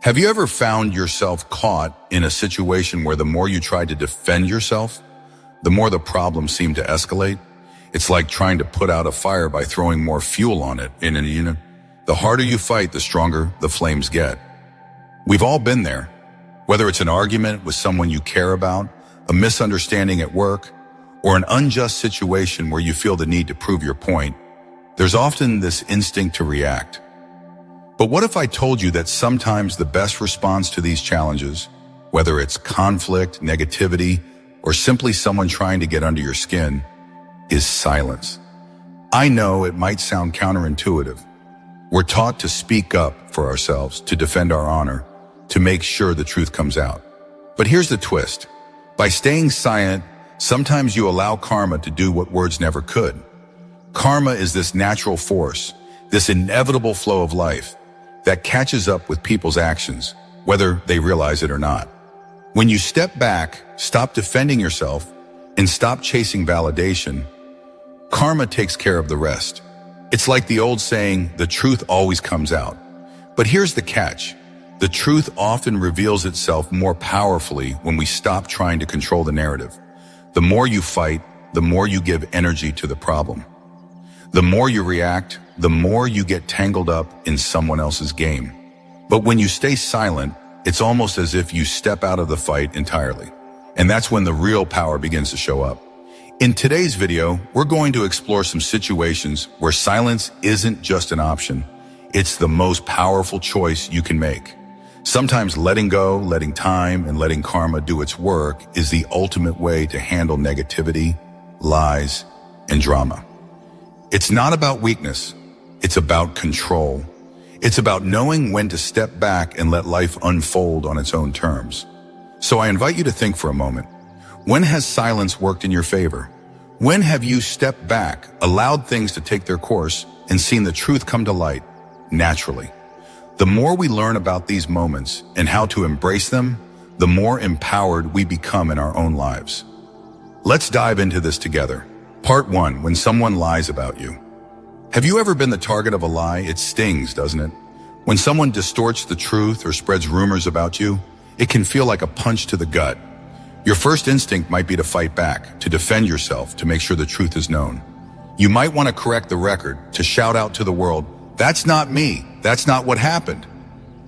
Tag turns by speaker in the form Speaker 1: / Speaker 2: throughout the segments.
Speaker 1: Have you ever found yourself caught in a situation where the more you try to defend yourself, the more the problem seemed to escalate? It's like trying to put out a fire by throwing more fuel on it. The harder you fight, the stronger the flames get. We've all been there. Whether it's an argument with someone you care about, a misunderstanding at work, or an unjust situation where you feel the need to prove your point, there's often this instinct to react. But what if I told you that sometimes the best response to these challenges, whether it's conflict, negativity, or simply someone trying to get under your skin, is silence? I know it might sound counterintuitive. We're taught to speak up for ourselves, to defend our honor, to make sure the truth comes out. But here's the twist. By staying silent, sometimes you allow karma to do what words never could. Karma is this natural force, this inevitable flow of life that catches up with people's actions, whether they realize it or not. When you step back, stop defending yourself, and stop chasing validation, karma takes care of the rest. It's like the old saying, the truth always comes out. But here's the catch. The truth often reveals itself more powerfully when we stop trying to control the narrative. The more you fight, the more you give energy to the problem. The more you react, the more you get tangled up in someone else's game. But when you stay silent, it's almost as if you step out of the fight entirely. And that's when the real power begins to show up. In today's video, we're going to explore some situations where silence isn't just an option. It's the most powerful choice you can make. Sometimes letting go, letting time, and letting karma do its work is the ultimate way to handle negativity, lies, and drama. It's not about weakness. It's about control. It's about knowing when to step back and let life unfold on its own terms. So I invite you to think for a moment. When has silence worked in your favor? When have you stepped back, allowed things to take their course, and seen the truth come to light naturally? The more we learn about these moments and how to embrace them, the more empowered we become in our own lives. Let's dive into this together. Part 1, when someone lies about you. Have you ever been the target of a lie? It stings, doesn't it? When someone distorts the truth or spreads rumors about you, it can feel like a punch to the gut. Your first instinct might be to fight back, to defend yourself, to make sure the truth is known. You might want to correct the record, to shout out to the world, "That's not me. That's not what happened."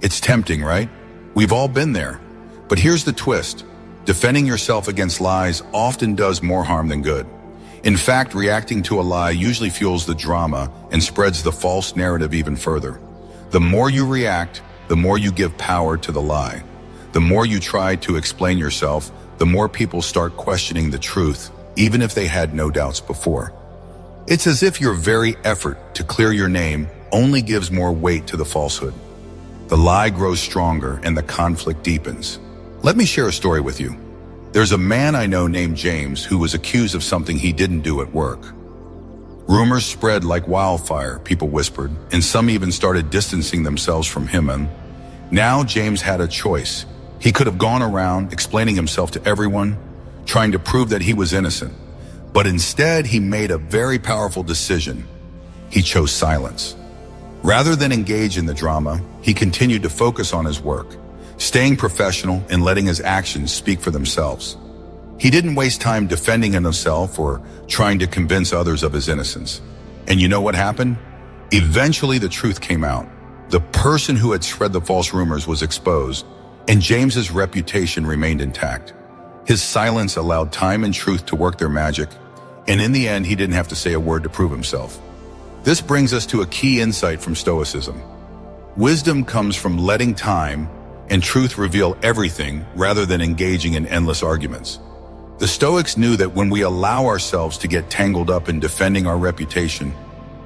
Speaker 1: It's tempting, right? We've all been there. But here's the twist. Defending yourself against lies often does more harm than good. In fact, reacting to a lie usually fuels the drama and spreads the false narrative even further. The more you react, the more you give power to the lie. The more you try to explain yourself, the more people start questioning the truth, even if they had no doubts before. It's as if your very effort to clear your name only gives more weight to the falsehood. The lie grows stronger and the conflict deepens. Let me share a story with you. There's a man I know named James who was accused of something he didn't do at work. Rumors spread like wildfire, people whispered, and some even started distancing themselves from him. And now James had a choice. He could have gone around explaining himself to everyone, trying to prove that he was innocent. But instead, he made a very powerful decision. He chose silence. Rather than engage in the drama, he continued to focus on his work, staying professional and letting his actions speak for themselves. He didn't waste time defending himself or trying to convince others of his innocence. And you know what happened? Eventually, the truth came out. The person who had spread the false rumors was exposed, and James's reputation remained intact. His silence allowed time and truth to work their magic, and in the end, he didn't have to say a word to prove himself. This brings us to a key insight from Stoicism. Wisdom comes from letting time and truth reveal everything rather than engaging in endless arguments. The Stoics knew that when we allow ourselves to get tangled up in defending our reputation,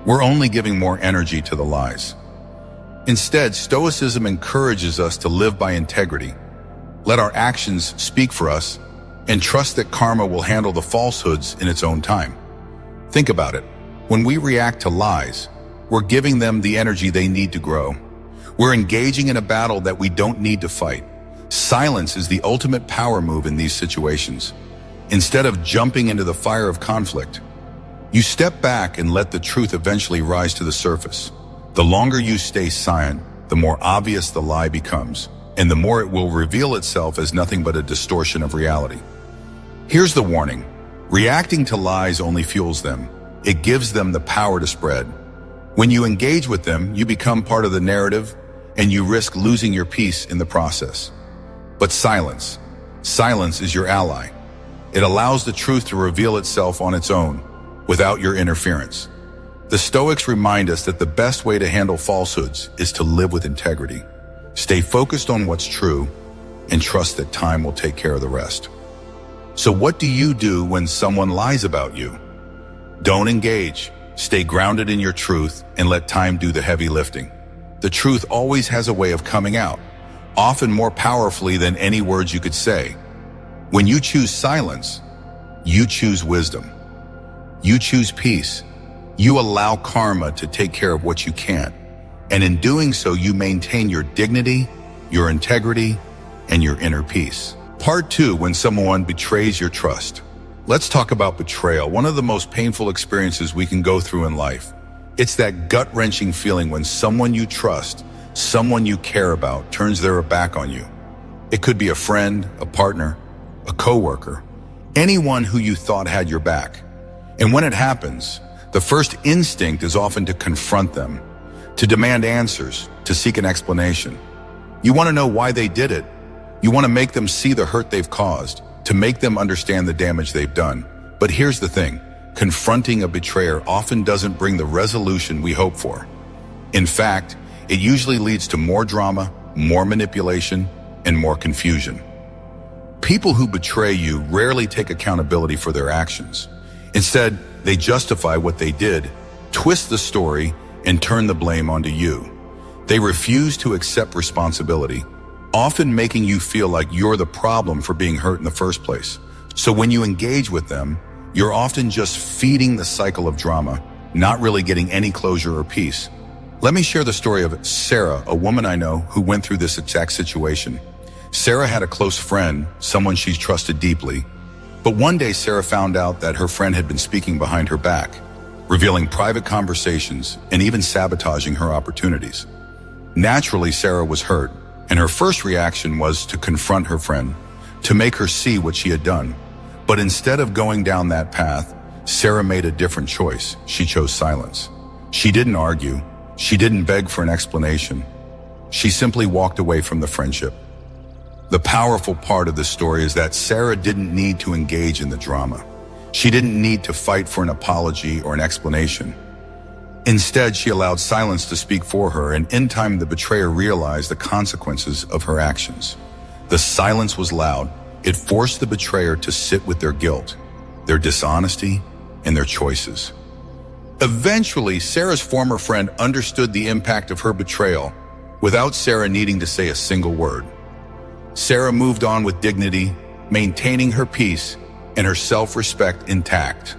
Speaker 1: we're only giving more energy to the lies. Instead, Stoicism encourages us to live by integrity, let our actions speak for us, and trust that karma will handle the falsehoods in its own time. Think about it. When we react to lies, we're giving them the energy they need to grow. We're engaging in a battle that we don't need to fight. Silence is the ultimate power move in these situations. Instead of jumping into the fire of conflict, you step back and let the truth eventually rise to the surface. The longer you stay silent, the more obvious the lie becomes. and the more it will reveal itself as nothing but a distortion of reality. Here's the warning. Reacting to lies only fuels them. It gives them the power to spread. When you engage with them, you become part of the narrative, and you risk losing your peace in the process. But silence is your ally. It allows the truth to reveal itself on its own, without your interference. The Stoics remind us that the best way to handle falsehoods is to live with integrity. Stay focused on what's true, and trust that time will take care of the rest. So what do you do when someone lies about you? Don't engage. Stay grounded in your truth and let time do the heavy lifting. The truth always has a way of coming out, often more powerfully than any words you could say. When you choose silence, you choose wisdom. You choose peace. You allow karma to take care of what you can't. And in doing so, you maintain your dignity, your integrity, and your inner peace. Part 2, when someone betrays your trust. Let's talk about betrayal, one of the most painful experiences we can go through in life. It's that gut-wrenching feeling when someone you trust, someone you care about, turns their back on you. It could be a friend, a partner, a coworker, anyone who you thought had your back. And when it happens, the first instinct is often to confront them, to demand answers, to seek an explanation. You want to know why they did it. You want to make them see the hurt they've caused, to make them understand the damage they've done. But here's the thing, confronting a betrayer often doesn't bring the resolution we hope for. In fact, it usually leads to more drama, more manipulation, and more confusion. People who betray you rarely take accountability for their actions. Instead, they justify what they did, twist the story, and turn the blame onto you. They refuse to accept responsibility, often making you feel like you're the problem for being hurt in the first place. So when you engage with them, you're often just feeding the cycle of drama, not really getting any closure or peace. Let me share the story of Sarah, a woman I know who went through this exact situation. Sarah had a close friend, someone she trusted deeply. But one day Sarah found out that her friend had been speaking behind her back, revealing private conversations and even sabotaging her opportunities. Naturally, Sarah was hurt, and her first reaction was to confront her friend, to make her see what she had done. But instead of going down that path, Sarah made a different choice. She chose silence. She didn't argue. She didn't beg for an explanation. She simply walked away from the friendship. The powerful part of this story is that Sarah didn't need to engage in the drama. She didn't need to fight for an apology or an explanation. Instead, she allowed silence to speak for her, and in time the betrayer realized the consequences of her actions. The silence was loud. It forced the betrayer to sit with their guilt, their dishonesty, and their choices. Eventually, Sarah's former friend understood the impact of her betrayal without Sarah needing to say a single word. Sarah moved on with dignity, maintaining her peace and her self-respect intact.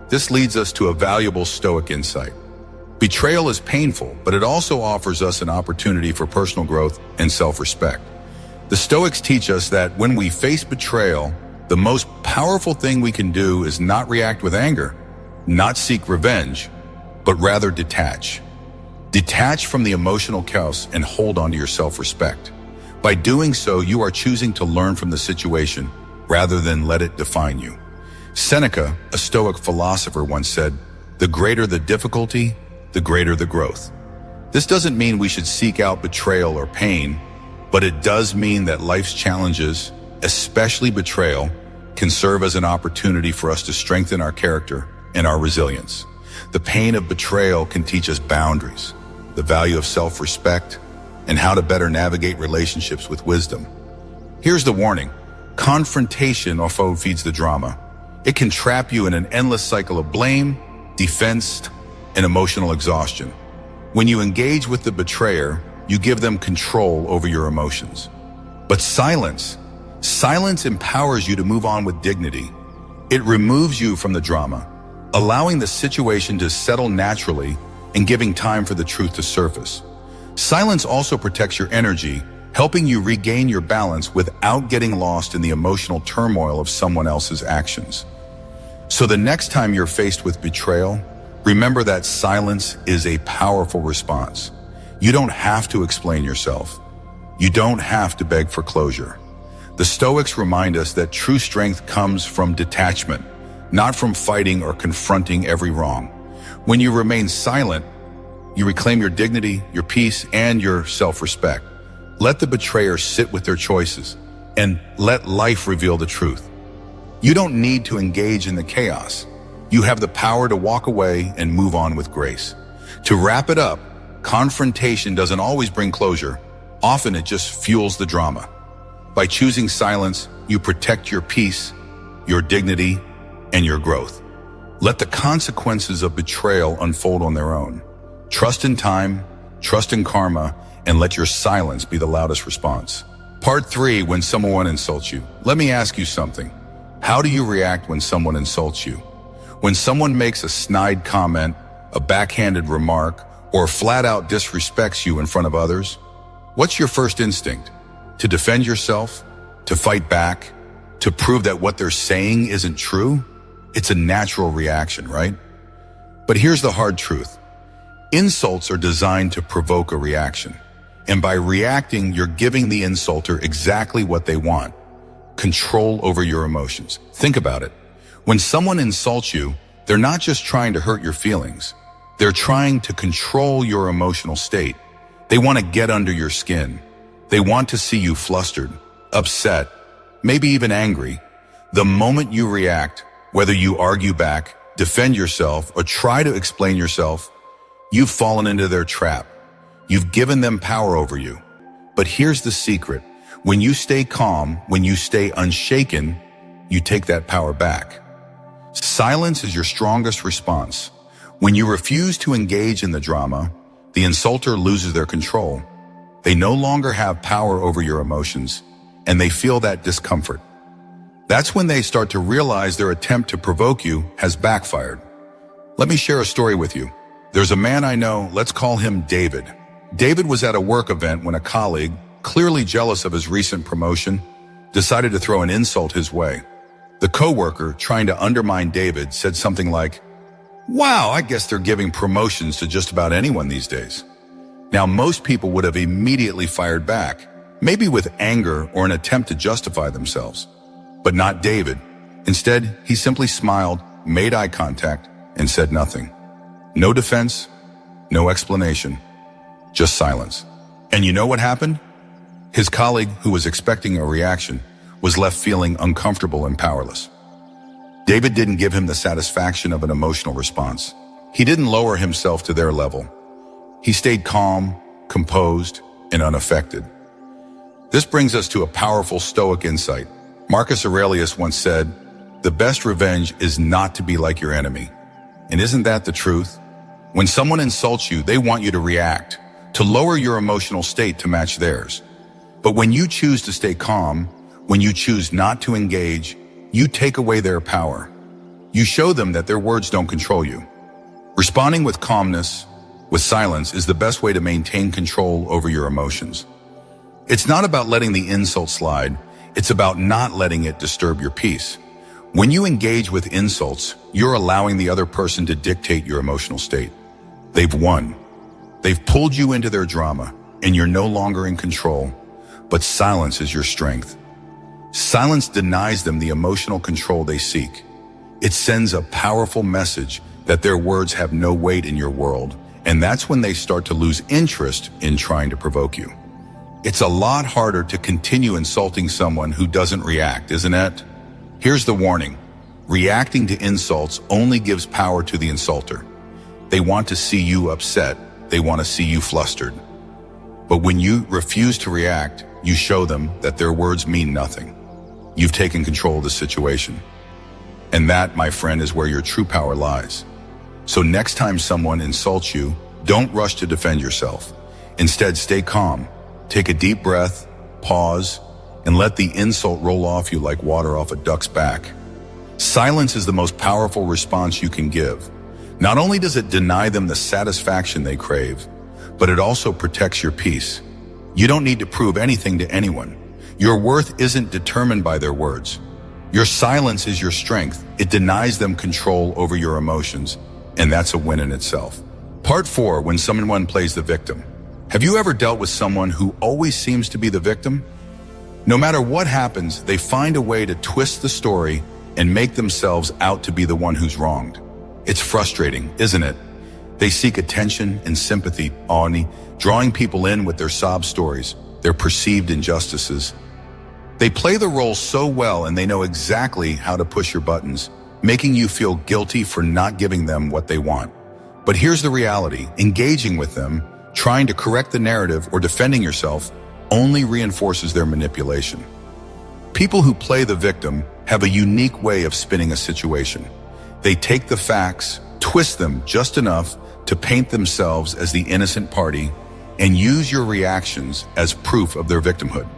Speaker 1: This leads us to a valuable Stoic insight. Betrayal is painful, but it also offers us an opportunity for personal growth and self-respect. The Stoics teach us that when we face betrayal, the most powerful thing we can do is not react with anger, not seek revenge, but rather detach. Detach from the emotional chaos and hold on to your self-respect. By doing so, you are choosing to learn from the situation rather than let it define you. Seneca, a Stoic philosopher, once said, "The greater the difficulty, the greater the growth." This doesn't mean we should seek out betrayal or pain, but it does mean that life's challenges, especially betrayal, can serve as an opportunity for us to strengthen our character and our resilience. The pain of betrayal can teach us boundaries, the value of self-respect, and how to better navigate relationships with wisdom. Here's the warning. Confrontation often feeds the drama. It can trap you in an endless cycle of blame, defense, and emotional exhaustion. When you engage with the betrayer, you give them control over your emotions. But silence empowers you to move on with dignity. It removes you from the drama, allowing the situation to settle naturally and giving time for the truth to surface. Silence also protects your energy, helping you regain your balance without getting lost in the emotional turmoil of someone else's actions. So the next time you're faced with betrayal, remember that silence is a powerful response. You don't have to explain yourself. You don't have to beg for closure. The Stoics remind us that true strength comes from detachment, not from fighting or confronting every wrong. When you remain silent, you reclaim your dignity, your peace, and your self-respect. Let the betrayer sit with their choices, and let life reveal the truth. You don't need to engage in the chaos. You have the power to walk away and move on with grace. To wrap it up, confrontation doesn't always bring closure. Often it just fuels the drama. By choosing silence, you protect your peace, your dignity, and your growth. Let the consequences of betrayal unfold on their own. Trust in time, trust in karma, and let your silence be the loudest response. Part 3, when someone insults you. Let me ask you something. How do you react when someone insults you? When someone makes a snide comment, a backhanded remark, or flat out disrespects you in front of others, what's your first instinct? To defend yourself? To fight back? To prove that what they're saying isn't true? It's a natural reaction, right? But here's the hard truth. Insults are designed to provoke a reaction. And by reacting, you're giving the insulter exactly what they want. Control over your emotions. Think about it. When someone insults you, they're not just trying to hurt your feelings. They're trying to control your emotional state. They want to get under your skin. They want to see you flustered, upset, maybe even angry. The moment you react, whether you argue back, defend yourself, or try to explain yourself, you've fallen into their trap. You've given them power over you. But here's the secret. When you stay calm, when you stay unshaken, you take that power back. Silence is your strongest response. When you refuse to engage in the drama, the insulter loses their control. They no longer have power over your emotions, and they feel that discomfort. That's when they start to realize their attempt to provoke you has backfired. Let me share a story with you. There's a man I know, let's call him David. David was at a work event when a colleague, clearly jealous of his recent promotion, decided to throw an insult his way. The coworker, trying to undermine David, said something like, "Wow, I guess they're giving promotions to just about anyone these days." Now, most people would have immediately fired back, maybe with anger or an attempt to justify themselves. But not David. Instead, he simply smiled, made eye contact, and said nothing. No defense, no explanation, just silence. And you know what happened? His colleague, who was expecting a reaction, was left feeling uncomfortable and powerless. David didn't give him the satisfaction of an emotional response. He didn't lower himself to their level. He stayed calm, composed, and unaffected. This brings us to a powerful Stoic insight. Marcus Aurelius once said, "The best revenge is not to be like your enemy." And isn't that the truth? When someone insults you, they want you to react, to lower your emotional state to match theirs. But when you choose to stay calm, when you choose not to engage, you take away their power. You show them that their words don't control you. Responding with calmness, with silence, is the best way to maintain control over your emotions. It's not about letting the insult slide. It's about not letting it disturb your peace. When you engage with insults, you're allowing the other person to dictate your emotional state. They've won. They've pulled you into their drama, and you're no longer in control. But silence is your strength. Silence denies them the emotional control they seek. It sends a powerful message that their words have no weight in your world, and that's when they start to lose interest in trying to provoke you. It's a lot harder to continue insulting someone who doesn't react, isn't it? Here's the warning. Reacting to insults only gives power to the insulter. They want to see you upset. They want to see you flustered. But when you refuse to react, you show them that their words mean nothing. You've taken control of the situation. And that, my friend, is where your true power lies. So next time someone insults you, don't rush to defend yourself. Instead, stay calm. Take a deep breath, pause, and let the insult roll off you like water off a duck's back. Silence is the most powerful response you can give. Not only does it deny them the satisfaction they crave, but it also protects your peace. You don't need to prove anything to anyone. Your worth isn't determined by their words. Your silence is your strength. It denies them control over your emotions, and that's a win in itself. Part 4, when someone plays the victim. Have you ever dealt with someone who always seems to be the victim? No matter what happens, they find a way to twist the story and make themselves out to be the one who's wronged. It's frustrating, isn't it? They seek attention and sympathy, drawing people in with their sob stories, their perceived injustices. They play the role so well and they know exactly how to push your buttons, making you feel guilty for not giving them what they want. But here's the reality: engaging with them, trying to correct the narrative, or defending yourself only reinforces their manipulation. People who play the victim have a unique way of spinning a situation. They take the facts, twist them just enough to paint themselves as the innocent party, and use your reactions as proof of their victimhood.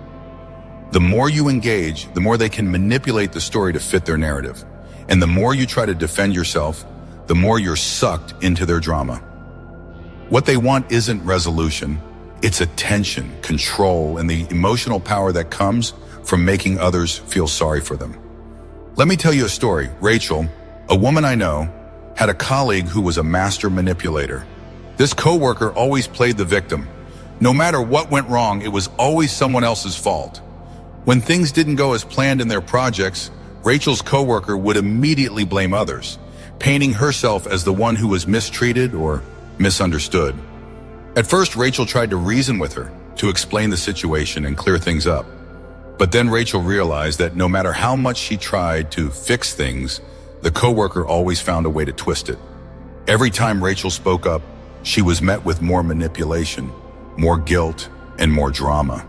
Speaker 1: The more you engage, the more they can manipulate the story to fit their narrative. And the more you try to defend yourself, the more you're sucked into their drama. What they want isn't resolution, it's attention, control, and the emotional power that comes from making others feel sorry for them. Let me tell you a story. Rachel, a woman I know, had a colleague who was a master manipulator. This coworker always played the victim. No matter what went wrong, it was always someone else's fault. When things didn't go as planned in their projects, Rachel's coworker would immediately blame others, painting herself as the one who was mistreated or misunderstood. At first, Rachel tried to reason with her to explain the situation and clear things up. But then Rachel realized that no matter how much she tried to fix things, the coworker always found a way to twist it. Every time Rachel spoke up, she was met with more manipulation, more guilt, and more drama.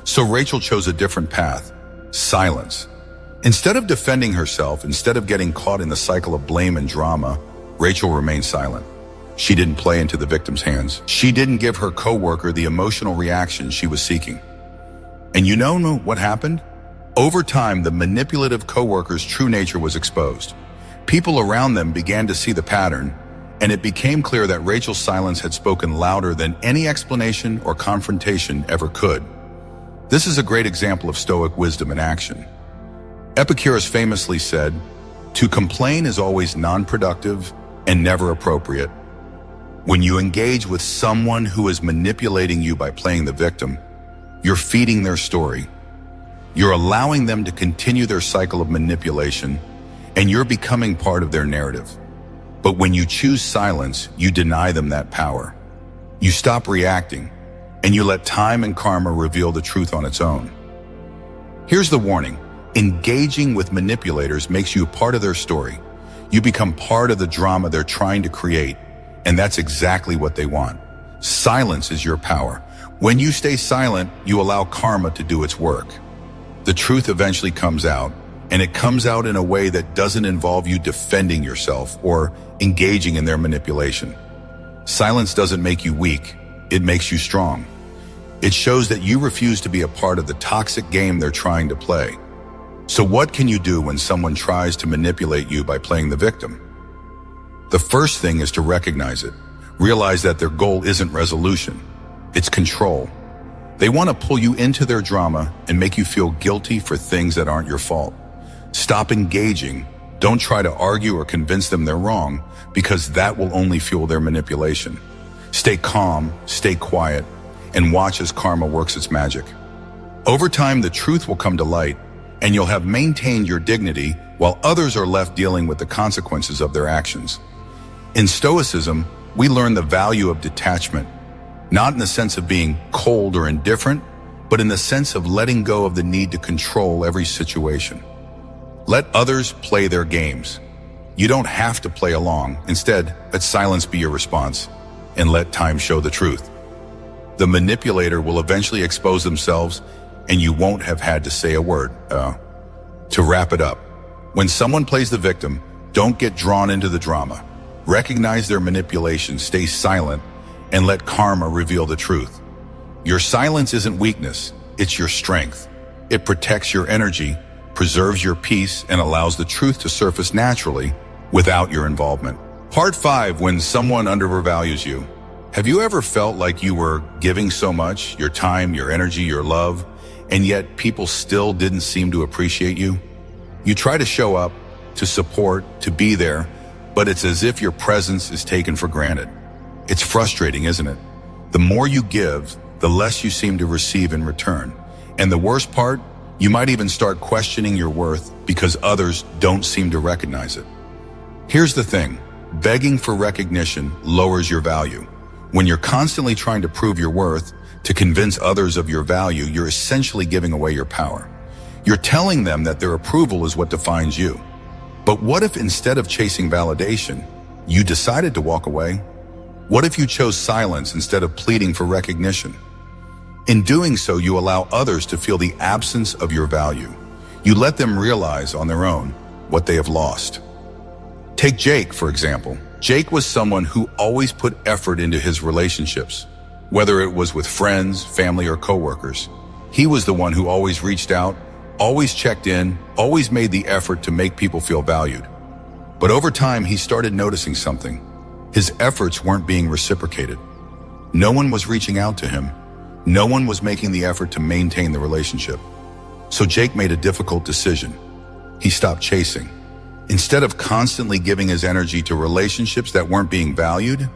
Speaker 1: So Rachel chose a different path: silence. Instead of defending herself, instead of getting caught in the cycle of blame and drama, Rachel remained silent. She didn't play into the victim's hands. She didn't give her coworker the emotional reaction she was seeking. And you know what happened? Over time, the manipulative coworker's true nature was exposed. People around them began to see the pattern, and it became clear that Rachel's silence had spoken louder than any explanation or confrontation ever could. This is a great example of Stoic wisdom in action. Epicurus famously said, "To complain is always non-productive and never appropriate." When you engage with someone who is manipulating you by playing the victim, you're feeding their story. You're allowing them to continue their cycle of manipulation, and you're becoming part of their narrative. But when you choose silence, you deny them that power. You stop reacting, and you let time and karma reveal the truth on its own. Here's the warning: engaging with manipulators makes you a part of their story. You become part of the drama they're trying to create, and that's exactly what they want. Silence is your power. When you stay silent, you allow karma to do its work. The truth eventually comes out, and it comes out in a way that doesn't involve you defending yourself or engaging in their manipulation. Silence doesn't make you weak, it makes you strong. It shows that you refuse to be a part of the toxic game they're trying to play. So what can you do when someone tries to manipulate you by playing the victim? The first thing is to recognize it. Realize that their goal isn't resolution, it's control. They want to pull you into their drama and make you feel guilty for things that aren't your fault. Stop engaging. Don't try to argue or convince them they're wrong, because that will only fuel their manipulation. Stay calm, stay quiet, and watch as karma works its magic. Over time, the truth will come to light, and you'll have maintained your dignity while others are left dealing with the consequences of their actions. In Stoicism, we learn the value of detachment, not in the sense of being cold or indifferent, but in the sense of letting go of the need to control every situation. Let others play their games. You don't have to play along. Instead, let silence be your response, and let time show the truth. The manipulator will eventually expose themselves, and you won't have had to say a word. To wrap it up, when someone plays the victim, don't get drawn into the drama. Recognize their manipulation, stay silent, and let karma reveal the truth. Your silence isn't weakness, it's your strength. It protects your energy, preserves your peace, and allows the truth to surface naturally without your involvement. Part 5, when someone undervalues you. Have you ever felt like you were giving so much, your time, your energy, your love, and yet people still didn't seem to appreciate you? You try to show up, to support, to be there, but it's as if your presence is taken for granted. It's frustrating, isn't it? The more you give, the less you seem to receive in return. And the worst part, you might even start questioning your worth because others don't seem to recognize it. Here's the thing, begging for recognition lowers your value. When you're constantly trying to prove your worth, to convince others of your value, you're essentially giving away your power. You're telling them that their approval is what defines you. But what if instead of chasing validation, you decided to walk away? What if you chose silence instead of pleading for recognition? In doing so, you allow others to feel the absence of your value. You let them realize on their own what they have lost. Take Jake, for example. Jake was someone who always put effort into his relationships, whether it was with friends, family, or coworkers. He was the one who always reached out, always checked in, always made the effort to make people feel valued. But over time, he started noticing something. His efforts weren't being reciprocated. No one was reaching out to him. No one was making the effort to maintain the relationship. So Jake made a difficult decision. He stopped chasing. Instead of constantly giving his energy to relationships that weren't being valued,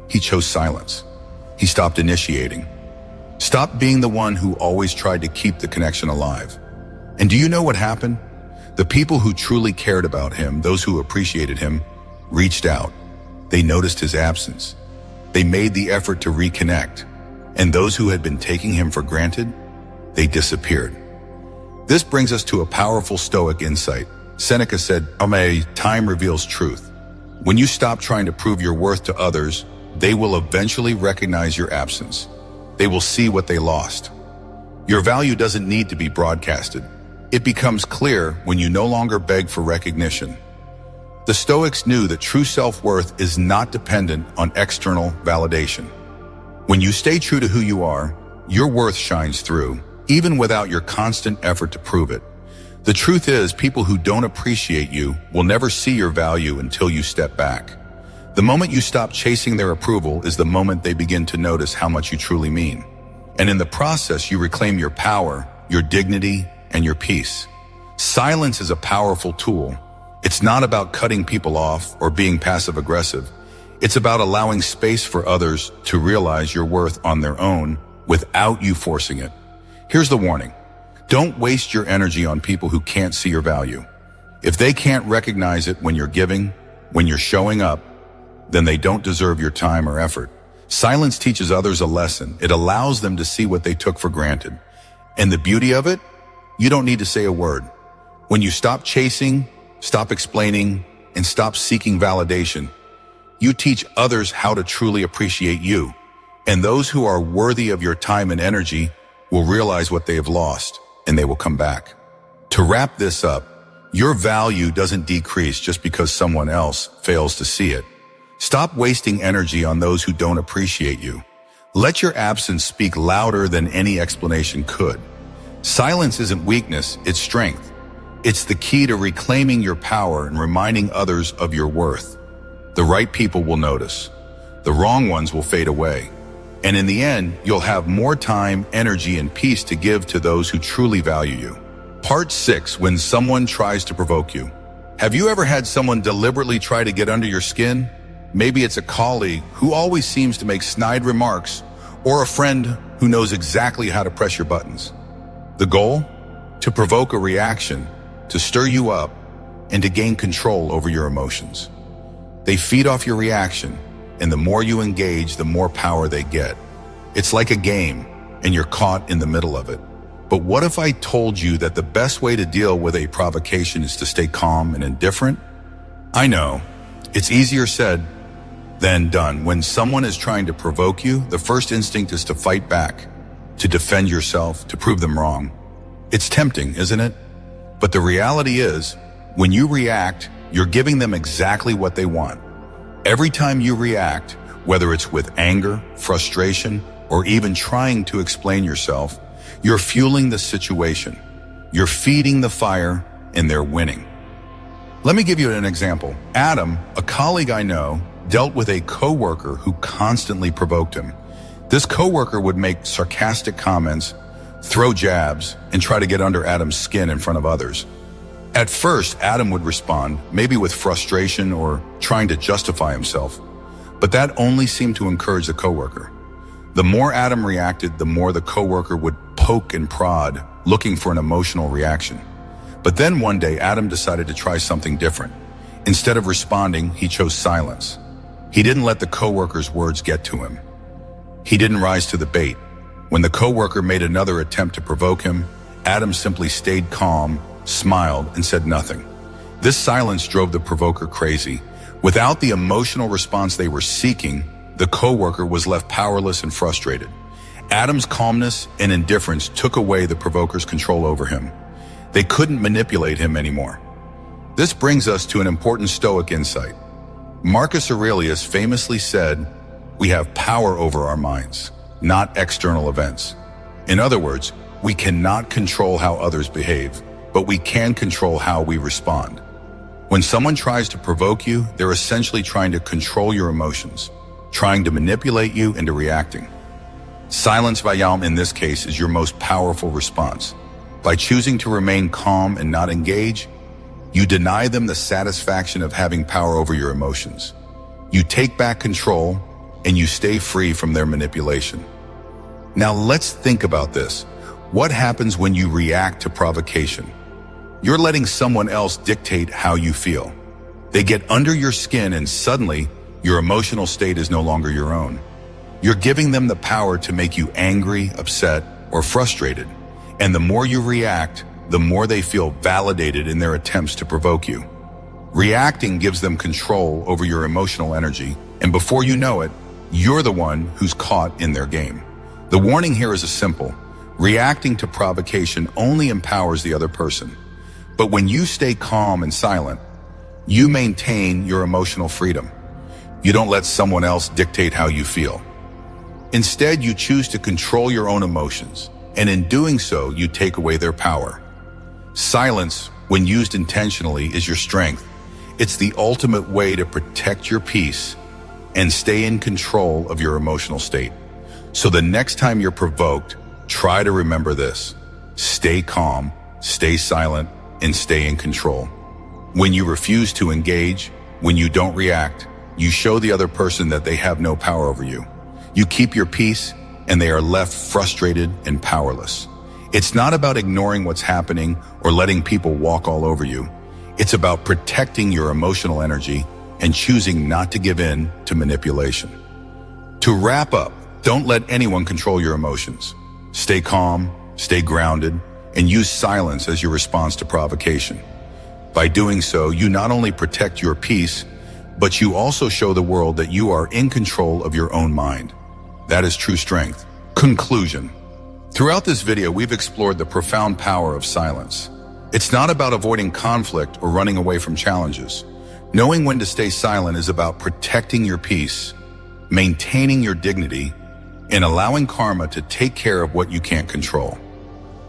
Speaker 1: he chose silence. He stopped initiating. Stopped being the one who always tried to keep the connection alive. And do you know what happened? The people who truly cared about him, those who appreciated him, reached out. They noticed his absence. They made the effort to reconnect. And those who had been taking him for granted, they disappeared. This brings us to a powerful Stoic insight. Seneca said, "Time reveals truth." When you stop trying to prove your worth to others, they will eventually recognize your absence. They will see what they lost. Your value doesn't need to be broadcasted. It becomes clear when you no longer beg for recognition. The Stoics knew that true self-worth is not dependent on external validation. When you stay true to who you are, your worth shines through, even without your constant effort to prove it. The truth is, people who don't appreciate you will never see your value until you step back. The moment you stop chasing their approval is the moment they begin to notice how much you truly mean. And in the process, you reclaim your power, your dignity, and your peace. Silence is a powerful tool. It's not about cutting people off or being passive-aggressive. It's about allowing space for others to realize your worth on their own without you forcing it. Here's the warning. Don't waste your energy on people who can't see your value. If they can't recognize it when you're giving, when you're showing up, then they don't deserve your time or effort. Silence teaches others a lesson. It allows them to see what they took for granted. And the beauty of it, you don't need to say a word. When you stop chasing, stop explaining, and stop seeking validation, you teach others how to truly appreciate you. And those who are worthy of your time and energy will realize what they have lost, and they will come back. To wrap this up, your value doesn't decrease just because someone else fails to see it. Stop wasting energy on those who don't appreciate you. Let your absence speak louder than any explanation could. Silence isn't weakness, it's strength. It's the key to reclaiming your power and reminding others of your worth. The right people will notice. The wrong ones will fade away. And in the end, you'll have more time, energy, and peace to give to those who truly value you. Part 6, when someone tries to provoke you. Have you ever had someone deliberately try to get under your skin? Maybe it's a colleague who always seems to make snide remarks, or a friend who knows exactly how to press your buttons. The goal? To provoke a reaction, to stir you up, and to gain control over your emotions. They feed off your reaction, and the more you engage, the more power they get. It's like a game, and you're caught in the middle of it. But what if I told you that the best way to deal with a provocation is to stay calm and indifferent? I know, it's easier said than done. When someone is trying to provoke you, the first instinct is to fight back, to defend yourself, to prove them wrong. It's tempting, isn't it? But the reality is, when you react, you're giving them exactly what they want. Every time you react, whether it's with anger, frustration, or even trying to explain yourself, you're fueling the situation. You're feeding the fire, and they're winning. Let me give you an example. Adam, a colleague I know, dealt with a coworker who constantly provoked him. This coworker would make sarcastic comments, throw jabs, and try to get under Adam's skin in front of others. At first, Adam would respond, maybe with frustration or trying to justify himself, but that only seemed to encourage the coworker. The more Adam reacted, the more the coworker would poke and prod, looking for an emotional reaction. But then one day, Adam decided to try something different. Instead of responding, he chose silence. He didn't let the coworker's words get to him. He didn't rise to the bait. When the coworker made another attempt to provoke him, Adam simply stayed calm, smiled, and said nothing. This silence drove the provoker crazy. Without the emotional response they were seeking, the coworker was left powerless and frustrated. Adam's calmness and indifference took away the provoker's control over him. They couldn't manipulate him anymore. This brings us to an important Stoic insight. Marcus Aurelius famously said, "We have power over our minds, not external events." In other words, we cannot control how others behave, but we can control how we respond. When someone tries to provoke you, they're essentially trying to control your emotions, trying to manipulate you into reacting. Silence vayam in this case is your most powerful response. By choosing to remain calm and not engage, you deny them the satisfaction of having power over your emotions. You take back control and you stay free from their manipulation. Now let's think about this. What happens when you react to provocation? You're letting someone else dictate how you feel. They get under your skin and suddenly your emotional state is no longer your own. You're giving them the power to make you angry, upset, or frustrated. And the more you react, the more they feel validated in their attempts to provoke you. Reacting gives them control over your emotional energy, and before you know it, you're the one who's caught in their game. The warning here is a simple. Reacting to provocation only empowers the other person. But when you stay calm and silent, you maintain your emotional freedom. You don't let someone else dictate how you feel. Instead, you choose to control your own emotions, and in doing so, you take away their power. Silence, when used intentionally, is your strength. It's the ultimate way to protect your peace and stay in control of your emotional state. So the next time you're provoked, try to remember this. Stay calm, stay silent, and stay in control. When you refuse to engage, when you don't react, you show the other person that they have no power over you. You keep your peace, and they are left frustrated and powerless. It's not about ignoring what's happening or letting people walk all over you. It's about protecting your emotional energy and choosing not to give in to manipulation. To wrap up, don't let anyone control your emotions. Stay calm, stay grounded, and use silence as your response to provocation. By doing so, you not only protect your peace, but you also show the world that you are in control of your own mind. That is true strength. Conclusion. Throughout this video, we've explored the profound power of silence. It's not about avoiding conflict or running away from challenges. Knowing when to stay silent is about protecting your peace, maintaining your dignity, and allowing karma to take care of what you can't control.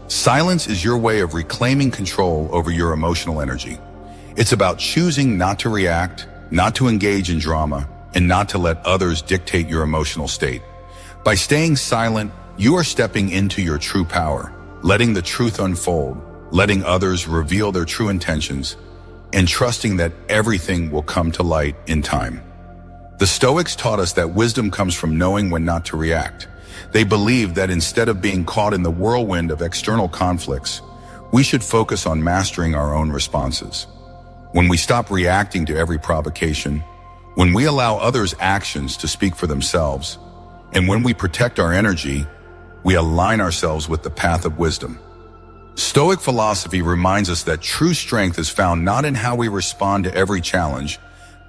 Speaker 1: Silence is your way of reclaiming control over your emotional energy. It's about choosing not to react, not to engage in drama, and not to let others dictate your emotional state. By staying silent, you are stepping into your true power, letting the truth unfold, letting others reveal their true intentions, and trusting that everything will come to light in time. The Stoics taught us that wisdom comes from knowing when not to react. They believed that instead of being caught in the whirlwind of external conflicts, we should focus on mastering our own responses. When we stop reacting to every provocation, when we allow others' actions to speak for themselves, and when we protect our energy, we align ourselves with the path of wisdom. Stoic philosophy reminds us that true strength is found not in how we respond to every challenge,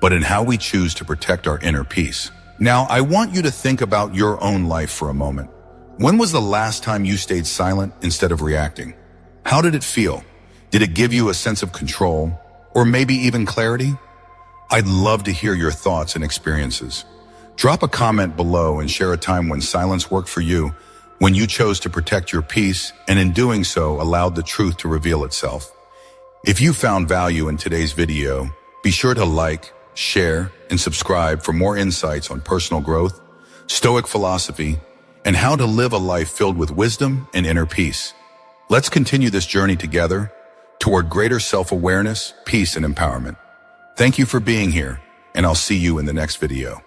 Speaker 1: but in how we choose to protect our inner peace. Now, I want you to think about your own life for a moment. When was the last time you stayed silent instead of reacting? How did it feel? Did it give you a sense of control, or maybe even clarity? I'd love to hear your thoughts and experiences. Drop a comment below and share a time when silence worked for you, when you chose to protect your peace, and in doing so, allowed the truth to reveal itself. If you found value in today's video, be sure to like, share, and subscribe for more insights on personal growth, Stoic philosophy, and how to live a life filled with wisdom and inner peace. Let's continue this journey together toward greater self-awareness, peace, and empowerment. Thank you for being here, and I'll see you in the next video.